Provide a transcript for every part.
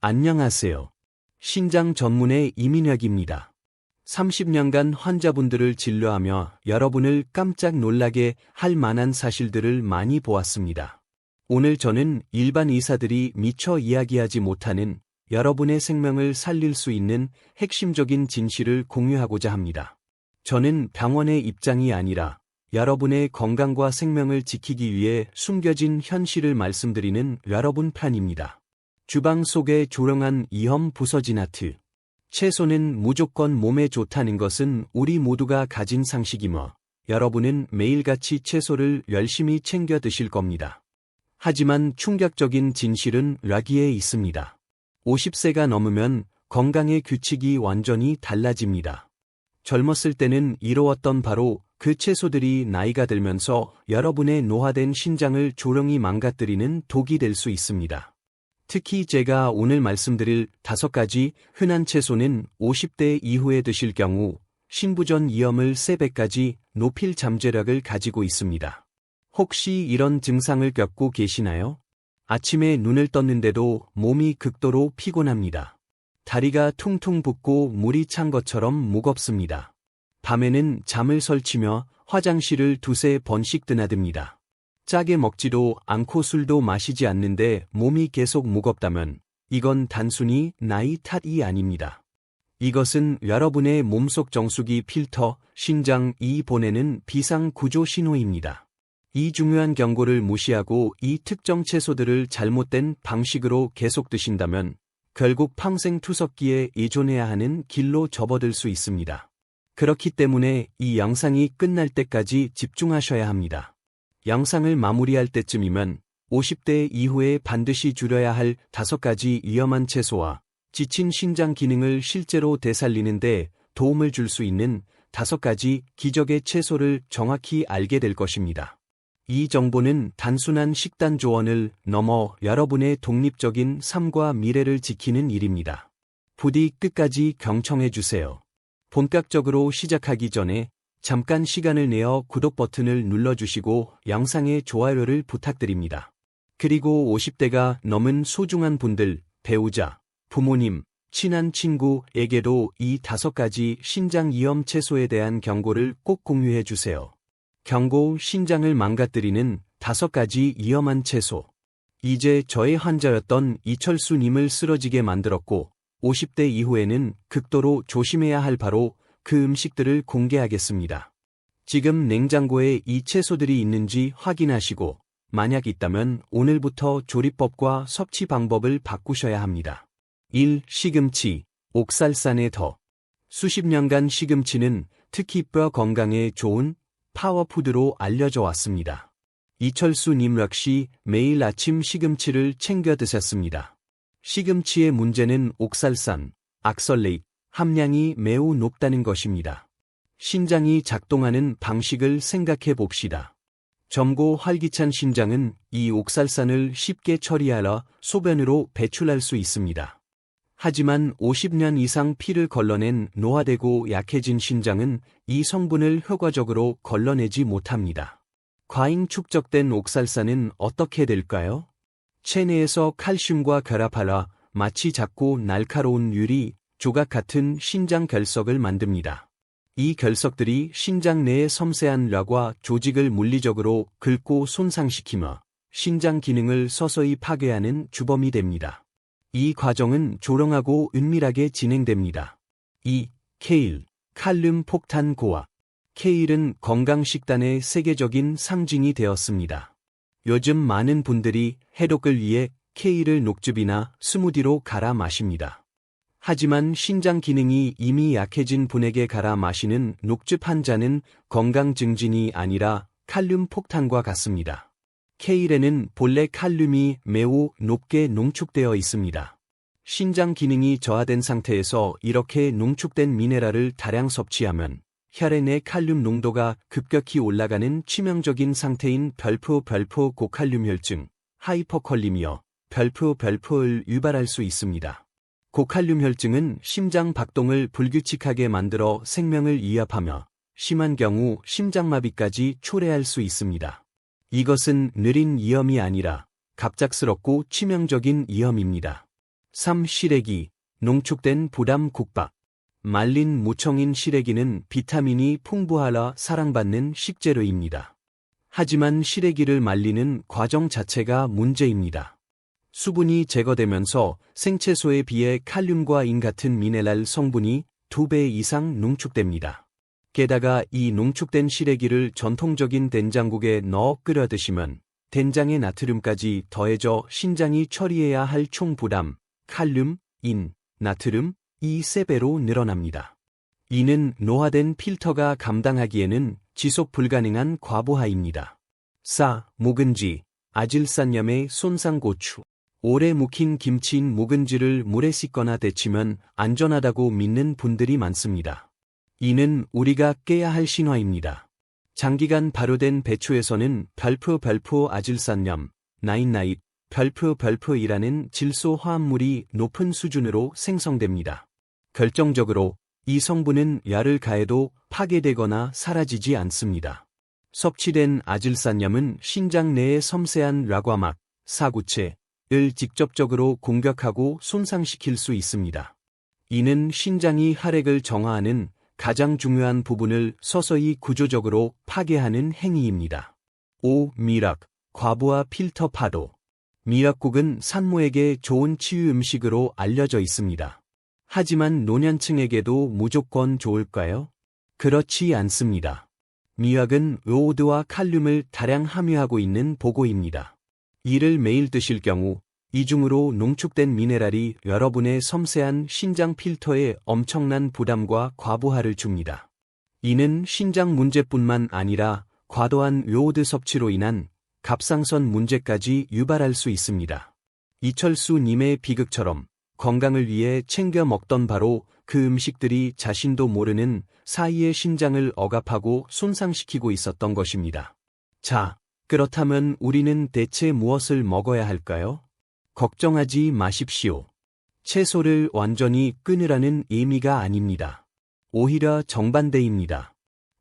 안녕하세요. 신장 전문의 이민혁입니다. 30년간 환자분들을 진료하며 여러분을 깜짝 놀라게 할 만한 사실들을 많이 보았습니다. 오늘 저는 일반 의사들이 미처 이야기하지 못하는 여러분의 생명을 살릴 수 있는 핵심적인 진실을 공유하고자 합니다. 저는 병원의 입장이 아니라 여러분의 건강과 생명을 지키기 위해 숨겨진 현실을 말씀드리는 여러분 편입니다. 주방 속에 조용한 위험 부서진 하트. 채소는 무조건 몸에 좋다는 것은 우리 모두가 가진 상식이며 여러분은 매일같이 채소를 열심히 챙겨 드실 겁니다. 하지만 충격적인 진실은 여기에 있습니다. 50세가 넘으면 건강의 규칙이 완전히 달라집니다. 젊었을 때는 이로웠던 바로 그 채소들이 나이가 들면서 여러분의 노화된 신장을 조용히 망가뜨리는 독이 될 수 있습니다. 특히 제가 오늘 말씀드릴 5가지 흔한 채소는 50대 이후에 드실 경우 신부전 위험을 3배까지 높일 잠재력을 가지고 있습니다. 혹시 이런 증상을 겪고 계시나요? 아침에 눈을 떴는데도 몸이 극도로 피곤합니다. 다리가 퉁퉁 붓고 물이 찬 것처럼 무겁습니다. 밤에는 잠을 설치며 화장실을 2~3번씩 드나듭니다. 짜게 먹지도 않고 술도 마시지 않는데 몸이 계속 무겁다면 이건 단순히 나이 탓이 아닙니다. 이것은 여러분의 몸속 정수기 필터, 신장이 보내는 비상구조 신호입니다. 이 중요한 경고를 무시하고 이 특정 채소들을 잘못된 방식으로 계속 드신다면 결국 평생 투석기에 의존해야 하는 길로 접어들 수 있습니다. 그렇기 때문에 이 영상이 끝날 때까지 집중하셔야 합니다. 영상을 마무리할 때쯤이면 50대 이후에 반드시 줄여야 할 5가지 위험한 채소와 지친 신장 기능을 실제로 되살리는데 도움을 줄 수 있는 5가지 기적의 채소를 정확히 알게 될 것입니다. 이 정보는 단순한 식단 조언을 넘어 여러분의 독립적인 삶과 미래를 지키는 일입니다. 부디 끝까지 경청해 주세요. 본격적으로 시작하기 전에 잠깐 시간을 내어 구독 버튼을 눌러주시고 영상에 좋아요를 부탁드립니다. 그리고 50대가 넘은 소중한 분들, 배우자, 부모님, 친한 친구에게도 이 5가지 신장 위험 채소에 대한 경고를 꼭 공유해 주세요. 경고: 신장을 망가뜨리는 5가지 위험한 채소. 이제 저의 환자였던 이철수님을 쓰러지게 만들었고 50대 이후에는 극도로 조심해야 할 바로 그 음식들을 공개하겠습니다. 지금 냉장고에 이 채소들이 있는지 확인하시고 만약 있다면 오늘부터 조리법과 섭취 방법을 바꾸셔야 합니다. 1. 시금치, 옥살산의 더. 수십 년간 시금치는 특히 뼈 건강에 좋은 파워푸드로 알려져 왔습니다. 이철수님 역시 매일 아침 시금치를 챙겨 드셨습니다. 시금치의 문제는 옥살산, 악설레이트 함량이 매우 높다는 것입니다. 신장이 작동하는 방식을 생각해 봅시다. 젊고 활기찬 신장은 이 옥살산을 쉽게 처리하여 소변으로 배출할 수 있습니다. 하지만 50년 이상 피를 걸러낸 노화되고 약해진 신장은 이 성분을 효과적으로 걸러내지 못합니다. 과잉 축적된 옥살산은 어떻게 될까요? 체내에서 칼슘과 결합하여 마치 작고 날카로운 유리, 조각 같은 신장 결석을 만듭니다. 이 결석들이 신장 내의 섬세한 뼈와 조직을 물리적으로 긁고 손상시키며 신장 기능을 서서히 파괴하는 주범이 됩니다. 이 과정은 조용하고 은밀하게 진행됩니다. 2. 케일, 칼륨 폭탄 고와. 케일은 건강식단의 세계적인 상징이 되었습니다. 요즘 많은 분들이 해독을 위해 케일을 녹즙이나 스무디로 갈아 마십니다. 하지만 신장 기능이 이미 약해진 분에게 갈아 마시는 녹즙 한 잔은 건강 증진이 아니라 칼륨 폭탄과 같습니다. 케일에는 본래 칼륨이 매우 높게 농축되어 있습니다. 신장 기능이 저하된 상태에서 이렇게 농축된 미네랄을 다량 섭취하면 혈액 내 칼륨 농도가 급격히 올라가는 치명적인 상태인 별표 고칼륨 혈증, 하이퍼컬리미어, 별표를 유발할 수 있습니다. 고칼륨 혈증은 심장 박동을 불규칙하게 만들어 생명을 위협하며 심한 경우 심장마비까지 초래할 수 있습니다. 이것은 느린 위험이 아니라 갑작스럽고 치명적인 위험입니다. 3. 시래기, 농축된 부담국밥. 말린 무청인 시래기는 비타민이 풍부하라 사랑받는 식재료입니다. 하지만 시래기를 말리는 과정 자체가 문제입니다. 수분이 제거되면서 생채소에 비해 칼륨과 인 같은 미네랄 성분이 2배 이상 농축됩니다. 게다가 이 농축된 시래기를 전통적인 된장국에 넣어 끓여 드시면 된장의 나트륨까지 더해져 신장이 처리해야 할 총 부담, 칼륨, 인, 나트륨, 이 3배로 늘어납니다. 이는 노화된 필터가 감당하기에는 지속 불가능한 과부하입니다. 4. 묵은지, 아질산염의 손상고추. 오래 묵힌 김치인 묵은지를 물에 씻거나 데치면 안전하다고 믿는 분들이 많습니다. 이는 우리가 깨야 할 신화입니다. 장기간 발효된 배추에서는 별프 아질산염, 나잇나잇, 별프이라는 질소 화합물이 높은 수준으로 생성됩니다. 결정적으로 이 성분은 열을 가해도 파괴되거나 사라지지 않습니다. 섭취된 아질산염은 신장 내의 섬세한 락화막, 사구체를 직접적으로 공격하고 손상시킬 수 있습니다. 이는 신장이 혈액을 정화하는 가장 중요한 부분을 서서히 구조적으로 파괴하는 행위입니다. 5. 미역, 과부하 필터 파도. 미역국은 산모에게 좋은 치유 음식으로 알려져 있습니다. 하지만 노년층에게도 무조건 좋을까요? 그렇지 않습니다. 미역은 요오드와 칼륨을 다량 함유하고 있는 보고입니다. 이를 매일 드실 경우 이중으로 농축된 미네랄이 여러분의 섬세한 신장 필터에 엄청난 부담과 과부하를 줍니다. 이는 신장 문제뿐만 아니라 과도한 요오드 섭취로 인한 갑상선 문제까지 유발할 수 있습니다. 이철수님의 비극처럼 건강을 위해 챙겨 먹던 바로 그 음식들이 자신도 모르는 사이에 신장을 억압하고 손상시키고 있었던 것입니다. 자, 그렇다면 우리는 대체 무엇을 먹어야 할까요? 걱정하지 마십시오. 채소를 완전히 끊으라는 의미가 아닙니다. 오히려 정반대입니다.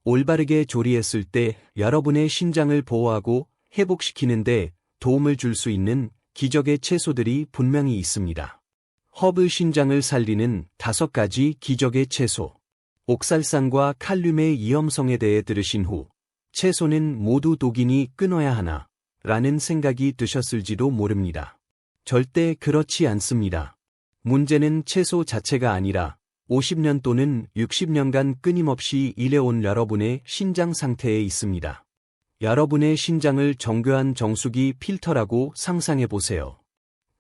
올바르게 조리했을 때 여러분의 신장을 보호하고 회복시키는데 도움을 줄 수 있는 기적의 채소들이 분명히 있습니다. 허브 신장을 살리는 5가지 기적의 채소. 옥살산과 칼륨의 위험성에 대해 들으신 후 채소는 모두 독이니 끊어야 하나 라는 생각이 드셨을지도 모릅니다. 절대 그렇지 않습니다. 문제는 채소 자체가 아니라 50년 또는 60년간 끊임없이 일해온 여러분의 신장 상태에 있습니다. 여러분의 신장을 정교한 정수기 필터라고 상상해 보세요.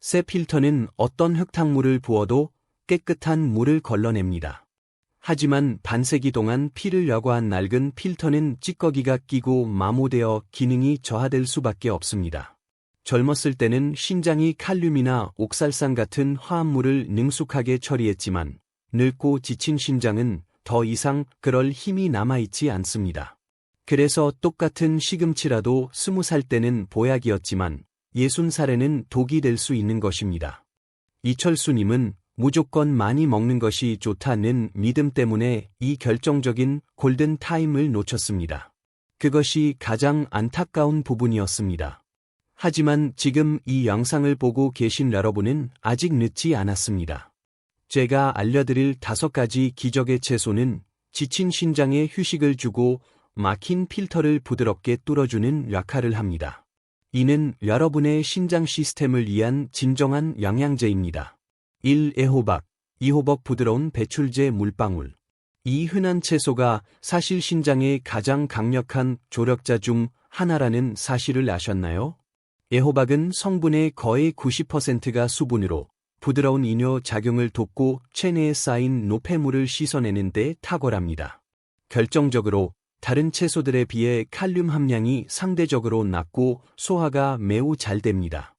새 필터는 어떤 흙탕물을 부어도 깨끗한 물을 걸러냅니다. 하지만 반세기 동안 피를 여과한 낡은 필터는 찌꺼기가 끼고 마모되어 기능이 저하될 수밖에 없습니다. 젊었을 때는 신장이 칼륨이나 옥살산 같은 화합물을 능숙하게 처리했지만 늙고 지친 신장은 더 이상 그럴 힘이 남아있지 않습니다. 그래서 똑같은 시금치라도 20살 때는 보약이었지만 60살에는 독이 될 수 있는 것입니다. 이철수님은 무조건 많이 먹는 것이 좋다는 믿음 때문에 이 결정적인 골든 타임을 놓쳤습니다. 그것이 가장 안타까운 부분이었습니다. 하지만 지금 이 영상을 보고 계신 여러분은 아직 늦지 않았습니다. 제가 알려드릴 5가지 기적의 채소는 지친 신장에 휴식을 주고 막힌 필터를 부드럽게 뚫어주는 역할을 합니다. 이는 여러분의 신장 시스템을 위한 진정한 영양제입니다. 1. 애호박, 2호박 부드러운 배출제 물방울. 이 흔한 채소가 사실 신장의 가장 강력한 조력자 중 하나라는 사실을 아셨나요? 애호박은 성분의 거의 90%가 수분으로 부드러운 이뇨 작용을 돕고 체내에 쌓인 노폐물을 씻어내는 데 탁월합니다. 결정적으로 다른 채소들에 비해 칼륨 함량이 상대적으로 낮고 소화가 매우 잘 됩니다.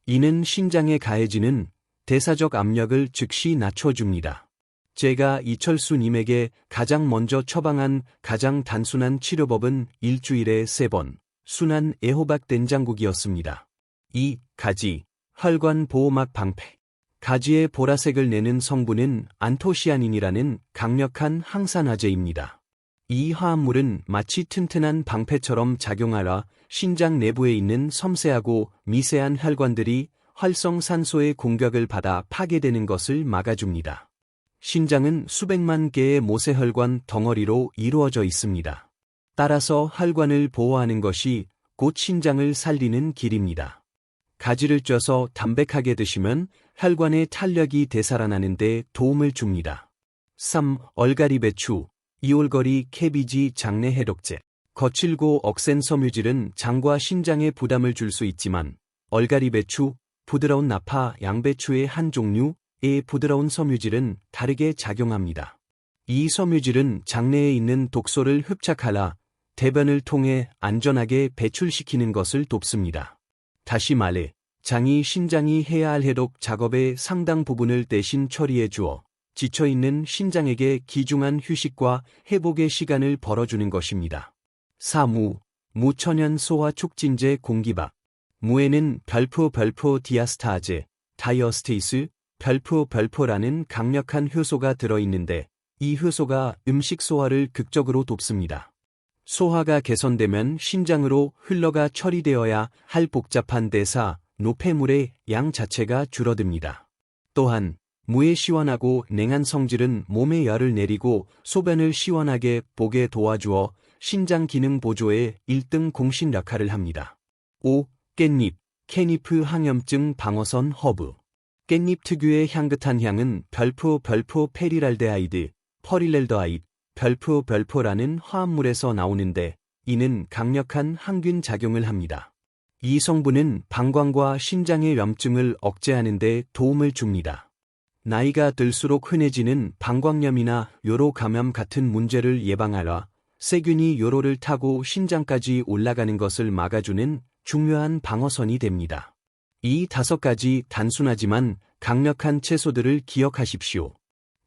이는 신장에 가해지는 대사적 압력을 즉시 낮춰줍니다. 제가 이철수님에게 가장 먼저 처방한 가장 단순한 치료법은 일주일에 3번 순한 애호박 된장국이었습니다. 2. 가지, 혈관 보호막 방패. 가지의 보라색을 내는 성분은 안토시아닌이라는 강력한 항산화제입니다. 이 화합물은 마치 튼튼한 방패처럼 작용하라 신장 내부에 있는 섬세하고 미세한 혈관들이 활성산소의 공격을 받아 파괴되는 것을 막아줍니다. 신장은 수백만 개의 모세혈관 덩어리로 이루어져 있습니다. 따라서 혈관을 보호하는 것이 곧 신장을 살리는 길입니다. 가지를 쪄서 담백하게 드시면 혈관의 탄력이 되살아나는 데 도움을 줍니다. 3. 얼갈이 배추, 이올거리 캐비지 장내 해독제. 거칠고 억센 섬유질은 장과 신장에 부담을 줄 수 있지만 얼갈이 배추, 부드러운 나파 양배추의 한 종류의 부드러운 섬유질은 다르게 작용합니다. 이 섬유질은 장내에 있는 독소를 흡착하라 대변을 통해 안전하게 배출시키는 것을 돕습니다. 다시 말해 장이 신장이 해야 할 해독 작업의 상당 부분을 대신 처리해 주어 지쳐있는 신장에게 귀중한 휴식과 회복의 시간을 벌어주는 것입니다. 4. 무천연 소화 촉진제 공기밥. 무에는 별포 디아스타제, 다이어스테이스, 별포라는 강력한 효소가 들어있는데 이 효소가 음식 소화를 극적으로 돕습니다. 소화가 개선되면 신장으로 흘러가 처리되어야 할 복잡한 대사, 노폐물의 양 자체가 줄어듭니다. 또한 무의 시원하고 냉한 성질은 몸에 열을 내리고 소변을 시원하게 보게 도와주어 신장 기능 보조에 1등 공신 역할을 합니다. 5. 깻잎, 캐니프 항염증 방어선 허브. 깻잎 특유의 향긋한 향은 별포 페리랄데하이드, 퍼릴렐더아ид, 별포라는 화합물에서 나오는데 이는 강력한 항균 작용을 합니다. 이 성분은 방광과 신장의 염증을 억제하는 데 도움을 줍니다. 나이가 들수록 흔해지는 방광염이나 요로 감염 같은 문제를 예방하라 세균이 요로를 타고 신장까지 올라가는 것을 막아주는 중요한 방어선이 됩니다. 이 5가지 단순하지만 강력한 채소들을 기억하십시오.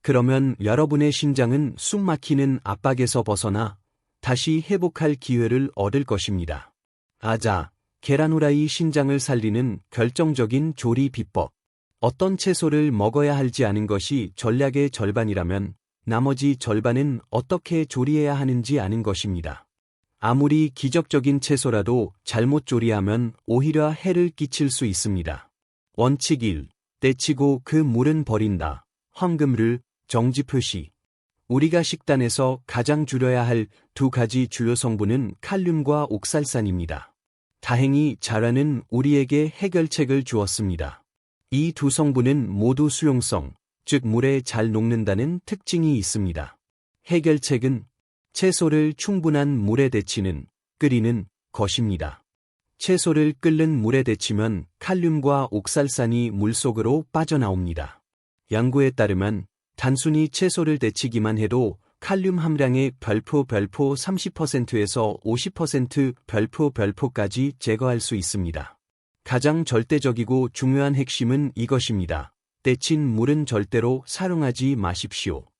그러면 여러분의 신장은 숨막히는 압박에서 벗어나 다시 회복할 기회를 얻을 것입니다. 아자, 계란 후라이 신장을 살리는 결정적인 조리 비법. 어떤 채소를 먹어야 할지 아는 것이 전략의 절반이라면 나머지 절반은 어떻게 조리해야 하는지 아는 것입니다. 아무리 기적적인 채소라도 잘못 조리하면 오히려 해를 끼칠 수 있습니다. 원칙 1. 떼치고 그 물은 버린다. 황금을 정지 표시. 우리가 식단에서 가장 줄여야 할 2가지 주요 성분은 칼륨과 옥살산입니다. 다행히 자라는 우리에게 해결책을 주었습니다. 이 2 성분은 모두 수용성, 즉 물에 잘 녹는다는 특징이 있습니다. 해결책은 채소를 충분한 물에 데치는, 끓이는 것입니다. 채소를 끓는 물에 데치면 칼륨과 옥살산이 물속으로 빠져나옵니다. 연구에 따르면 단순히 채소를 데치기만 해도 칼륨 함량의 별포 30%에서 50% 별포까지 제거할 수 있습니다. 가장 절대적이고 중요한 핵심은 이것입니다. 데친 물은 절대로 사용하지 마십시오.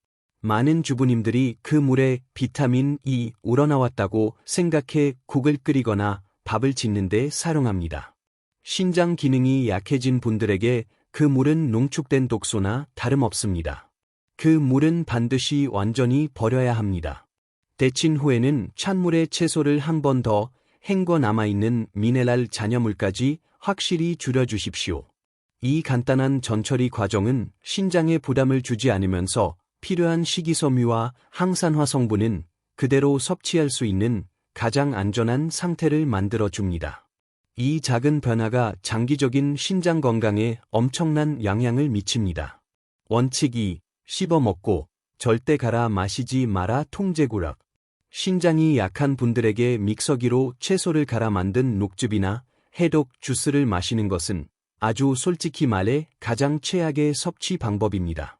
많은 주부님들이 그 물에 비타민 E 우러나왔다고 생각해 국을 끓이거나 밥을 짓는 데 사용합니다. 신장 기능이 약해진 분들에게 그 물은 농축된 독소나 다름없습니다. 그 물은 반드시 완전히 버려야 합니다. 데친 후에는 찬물에 채소를 한 번 더 헹궈 남아있는 미네랄 잔여물까지 확실히 줄여주십시오. 이 간단한 전처리 과정은 신장에 부담을 주지 않으면서 필요한 식이섬유와 항산화 성분은 그대로 섭취할 수 있는 가장 안전한 상태를 만들어줍니다. 이 작은 변화가 장기적인 신장 건강에 엄청난 영향을 미칩니다. 원칙 2. 씹어 먹고 절대 갈아 마시지 마라 통제구락. 신장이 약한 분들에게 믹서기로 채소를 갈아 만든 녹즙이나 해독 주스를 마시는 것은 아주 솔직히 말해 가장 최악의 섭취 방법입니다.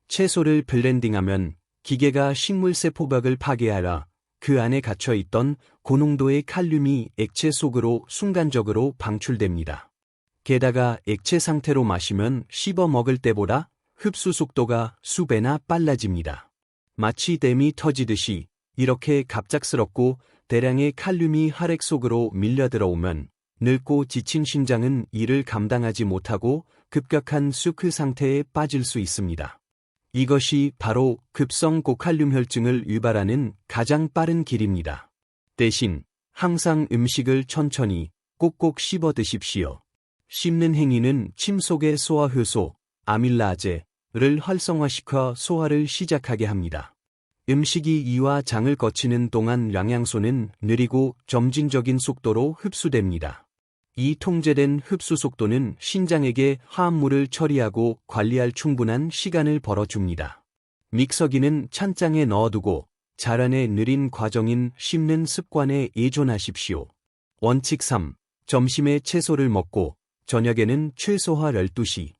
채소를 블렌딩하면 기계가 식물세포벽을 파괴하라 그 안에 갇혀있던 고농도의 칼륨이 액체 속으로 순간적으로 방출됩니다. 게다가 액체 상태로 마시면 씹어 먹을 때보다 흡수 속도가 수배나 빨라집니다. 마치 댐이 터지듯이 이렇게 갑작스럽고 대량의 칼륨이 혈액 속으로 밀려들어오면 늙고 지친 신장은 이를 감당하지 못하고 급격한 쇼크 상태에 빠질 수 있습니다. 이것이 바로 급성 고칼륨 혈증을 유발하는 가장 빠른 길입니다. 대신 항상 음식을 천천히 꼭꼭 씹어 드십시오. 씹는 행위는 침 속의 소화효소, 아밀라제를 활성화시켜 소화를 시작하게 합니다. 음식이 이와 장을 거치는 동안 영양소는 느리고 점진적인 속도로 흡수됩니다. 이 통제된 흡수 속도는 신장에게 화합물을 처리하고 관리할 충분한 시간을 벌어줍니다. 믹서기는 찬장에 넣어두고 자란의 느린 과정인 씹는 습관에 의존하십시오. 원칙 3. 점심에 채소를 먹고 저녁에는 최소화 12시.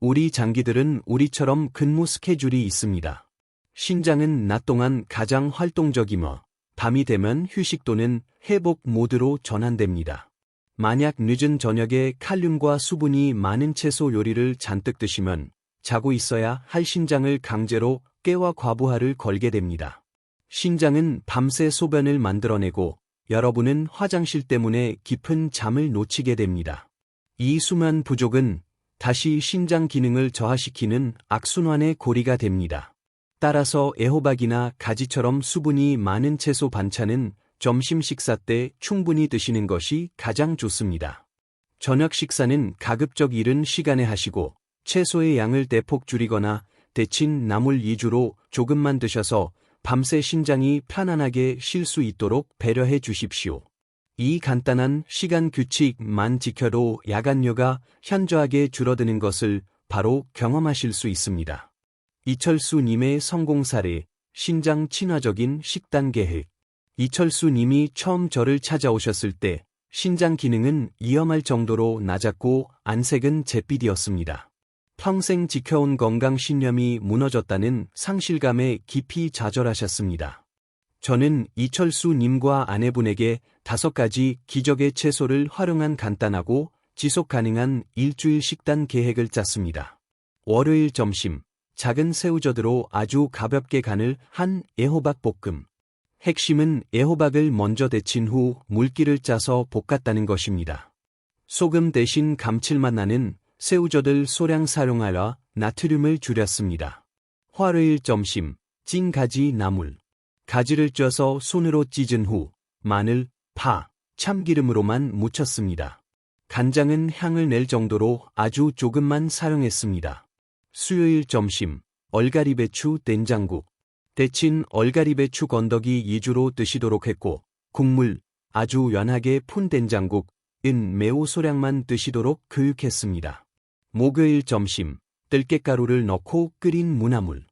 우리 장기들은 우리처럼 근무 스케줄이 있습니다. 신장은 낮 동안 가장 활동적이며 밤이 되면 휴식 또는 회복 모드로 전환됩니다. 만약 늦은 저녁에 칼륨과 수분이 많은 채소 요리를 잔뜩 드시면 자고 있어야 할 신장을 강제로 깨와 과부하를 걸게 됩니다. 신장은 밤새 소변을 만들어내고 여러분은 화장실 때문에 깊은 잠을 놓치게 됩니다. 이 수면 부족은 다시 신장 기능을 저하시키는 악순환의 고리가 됩니다. 따라서 애호박이나 가지처럼 수분이 많은 채소 반찬은 점심 식사 때 충분히 드시는 것이 가장 좋습니다. 저녁 식사는 가급적 이른 시간에 하시고 채소의 양을 대폭 줄이거나 데친 나물 위주로 조금만 드셔서 밤새 신장이 편안하게 쉴 수 있도록 배려해 주십시오. 이 간단한 시간 규칙만 지켜도 야간뇨가 현저하게 줄어드는 것을 바로 경험하실 수 있습니다. 이철수님의 성공 사례, 신장 친화적인 식단 계획. 이철수님이 처음 저를 찾아오셨을 때 신장 기능은 위험할 정도로 낮았고 안색은 잿빛이었습니다. 평생 지켜온 건강 신념이 무너졌다는 상실감에 깊이 좌절하셨습니다. 저는 이철수님과 아내분에게 5가지 기적의 채소를 활용한 간단하고 지속 가능한 일주일 식단 계획을 짰습니다. 월요일 점심, 작은 새우젓으로 아주 가볍게 간을 한 애호박 볶음. 핵심은 애호박을 먼저 데친 후 물기를 짜서 볶았다는 것입니다. 소금 대신 감칠맛 나는 새우젓을 소량 사용하여 나트륨을 줄였습니다. 화요일 점심, 찐 가지 나물. 가지를 쪄서 손으로 찢은 후 마늘, 파, 참기름으로만 무쳤습니다. 간장은 향을 낼 정도로 아주 조금만 사용했습니다. 수요일 점심, 얼갈이배추 된장국. 데친 얼갈이배추 건더기 위주로 드시도록 했고 국물, 아주 연하게 푼 된장국은 매우 소량만 드시도록 교육했습니다. 목요일 점심, 들깨가루를 넣고 끓인 무나물.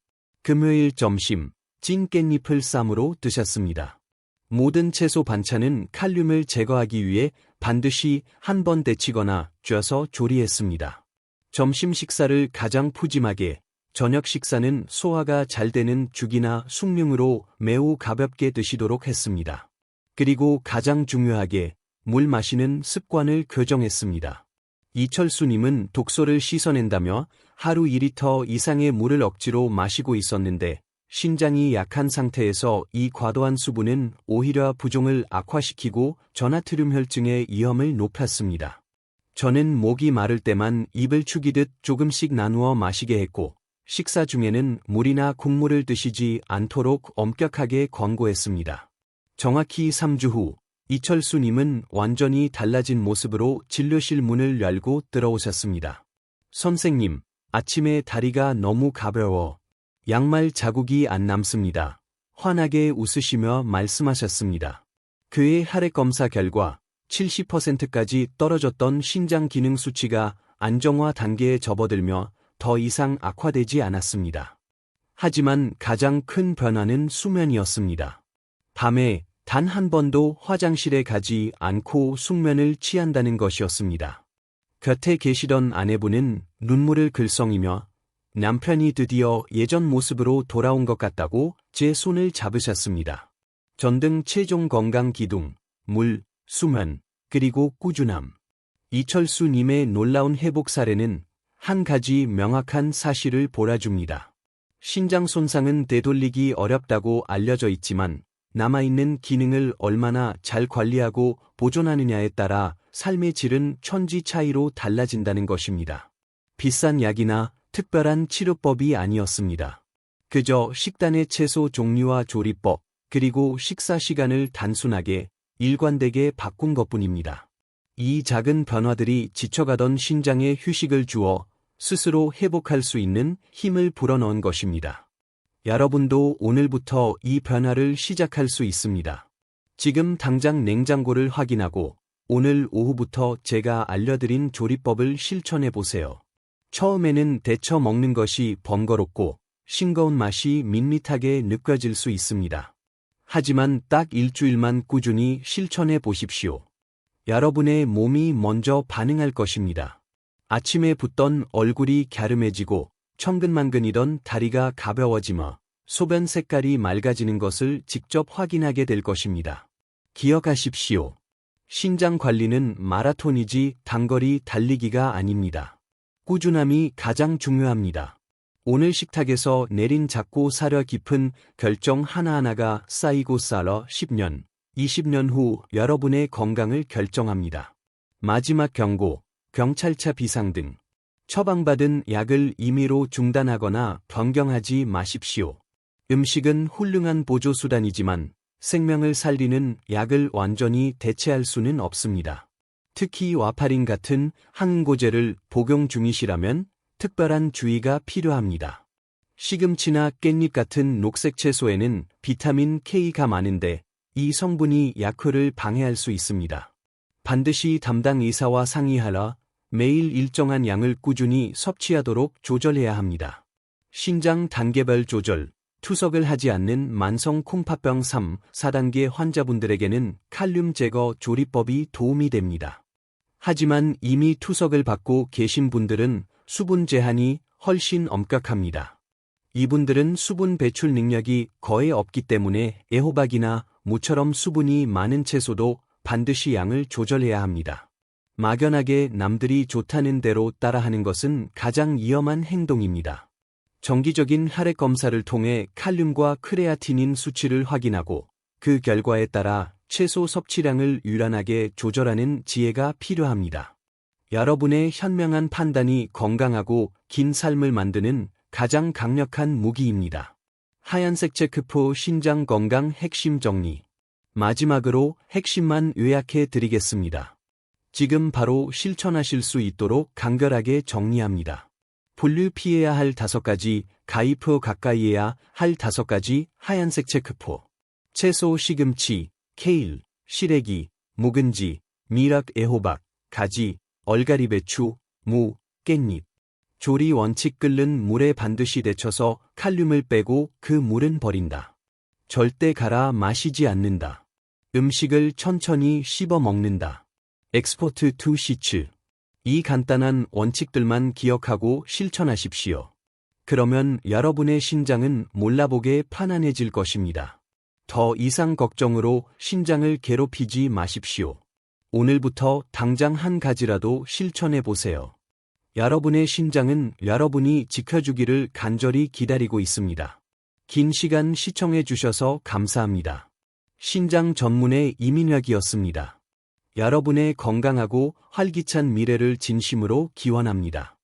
금요일 점심, 찐 깻잎을 쌈으로 드셨습니다. 모든 채소 반찬은 칼륨을 제거하기 위해 반드시 한 번 데치거나 쪄서 조리했습니다. 점심 식사를 가장 푸짐하게, 저녁 식사는 소화가 잘 되는 죽이나 숭늉으로 매우 가볍게 드시도록 했습니다. 그리고 가장 중요하게 물 마시는 습관을 교정했습니다. 이철수님은 독소를 씻어낸다며 하루 2리터 이상의 물을 억지로 마시고 있었는데 신장이 약한 상태에서 이 과도한 수분은 오히려 부종을 악화시키고 저나트륨 혈증의 위험을 높였습니다. 저는 목이 마를 때만 입을 축이듯 조금씩 나누어 마시게 했고 식사 중에는 물이나 국물을 드시지 않도록 엄격하게 권고했습니다. 정확히 3주 후 이철수님은 완전히 달라진 모습으로 진료실 문을 열고 들어오셨습니다. 선생님, 아침에 다리가 너무 가벼워. 양말 자국이 안 남습니다. 환하게 웃으시며 말씀하셨습니다. 그의 혈액 검사 결과 70%까지 떨어졌던 신장 기능 수치가 안정화 단계에 접어들며 더 이상 악화되지 않았습니다. 하지만 가장 큰 변화는 수면이었습니다. 밤에 단 한 번도 화장실에 가지 않고 숙면을 취한다는 것이었습니다. 곁에 계시던 아내분은 눈물을 글썽이며 남편이 드디어 예전 모습으로 돌아온 것 같다고 제 손을 잡으셨습니다. 전등 최종 건강 기둥, 물, 수면, 그리고 꾸준함. 이철수님의 놀라운 회복 사례는 한 가지 명확한 사실을 보여줍니다. 신장 손상은 되돌리기 어렵다고 알려져 있지만 남아있는 기능을 얼마나 잘 관리하고 보존하느냐에 따라 삶의 질은 천지 차이로 달라진다는 것입니다. 비싼 약이나 특별한 치료법이 아니었습니다. 그저 식단의 채소 종류와 조리법, 그리고 식사 시간을 단순하게 일관되게 바꾼 것뿐입니다. 이 작은 변화들이 지쳐가던 신장에 휴식을 주어 스스로 회복할 수 있는 힘을 불어넣은 것입니다. 여러분도 오늘부터 이 변화를 시작할 수 있습니다. 지금 당장 냉장고를 확인하고 오늘 오후부터 제가 알려드린 조리법을 실천해 보세요. 처음에는 데쳐 먹는 것이 번거롭고 싱거운 맛이 밋밋하게 느껴질 수 있습니다. 하지만 딱 일주일만 꾸준히 실천해 보십시오. 여러분의 몸이 먼저 반응할 것입니다. 아침에 붓던 얼굴이 갸름해지고 천근만근이던 다리가 가벼워지며 소변 색깔이 맑아지는 것을 직접 확인하게 될 것입니다. 기억하십시오. 신장 관리는 마라톤이지 단거리 달리기가 아닙니다. 꾸준함이 가장 중요합니다. 오늘 식탁에서 내린 작고 사려 깊은 결정 하나하나가 쌓이고 쌓여 10년, 20년 후 여러분의 건강을 결정합니다. 마지막 경고, 경찰차 비상등. 처방받은 약을 임의로 중단하거나 변경하지 마십시오. 음식은 훌륭한 보조수단이지만 생명을 살리는 약을 완전히 대체할 수는 없습니다. 특히 와파린 같은 항응고제를 복용 중이시라면 특별한 주의가 필요합니다. 시금치나 깻잎 같은 녹색 채소에는 비타민 K가 많은데 이 성분이 약효를 방해할 수 있습니다. 반드시 담당 의사와 상의하라 매일 일정한 양을 꾸준히 섭취하도록 조절해야 합니다. 신장 단계별 조절, 투석을 하지 않는 만성 콩팥병 3, 4단계 환자분들에게는 칼륨 제거 조리법이 도움이 됩니다. 하지만 이미 투석을 받고 계신 분들은 수분 제한이 훨씬 엄격합니다. 이분들은 수분 배출 능력이 거의 없기 때문에 애호박이나 무처럼 수분이 많은 채소도 반드시 양을 조절해야 합니다. 막연하게 남들이 좋다는 대로 따라하는 것은 가장 위험한 행동입니다. 정기적인 혈액 검사를 통해 칼륨과 크레아티닌 수치를 확인하고 그 결과에 따라 채소 섭취량을 유연하게 조절하는 지혜가 필요합니다. 여러분의 현명한 판단이 건강하고 긴 삶을 만드는 가장 강력한 무기입니다. 하얀색 체크표 신장 건강 핵심 정리. 마지막으로 핵심만 요약해 드리겠습니다. 지금 바로 실천하실 수 있도록 간결하게 정리합니다. 분류 피해야 할 5가지, 가입 후 가까이 해야 할 5가지 하얀색 체크표. 채소 시금치, 케일, 시래기, 묵은지, 미락 애호박, 가지, 얼갈이 배추, 무, 깻잎. 조리 원칙 끓는 물에 반드시 데쳐서 칼륨을 빼고 그 물은 버린다. 절대 갈아 마시지 않는다. 음식을 천천히 씹어 먹는다. 엑스포트 투 시츠. 이 간단한 원칙들만 기억하고 실천하십시오. 그러면 여러분의 신장은 몰라보게 편안해질 것입니다. 더 이상 걱정으로 신장을 괴롭히지 마십시오. 오늘부터 당장 한 가지라도 실천해 보세요. 여러분의 신장은 여러분이 지켜주기를 간절히 기다리고 있습니다. 긴 시간 시청해 주셔서 감사합니다. 신장 전문의 이민혁이었습니다. 여러분의 건강하고 활기찬 미래를 진심으로 기원합니다.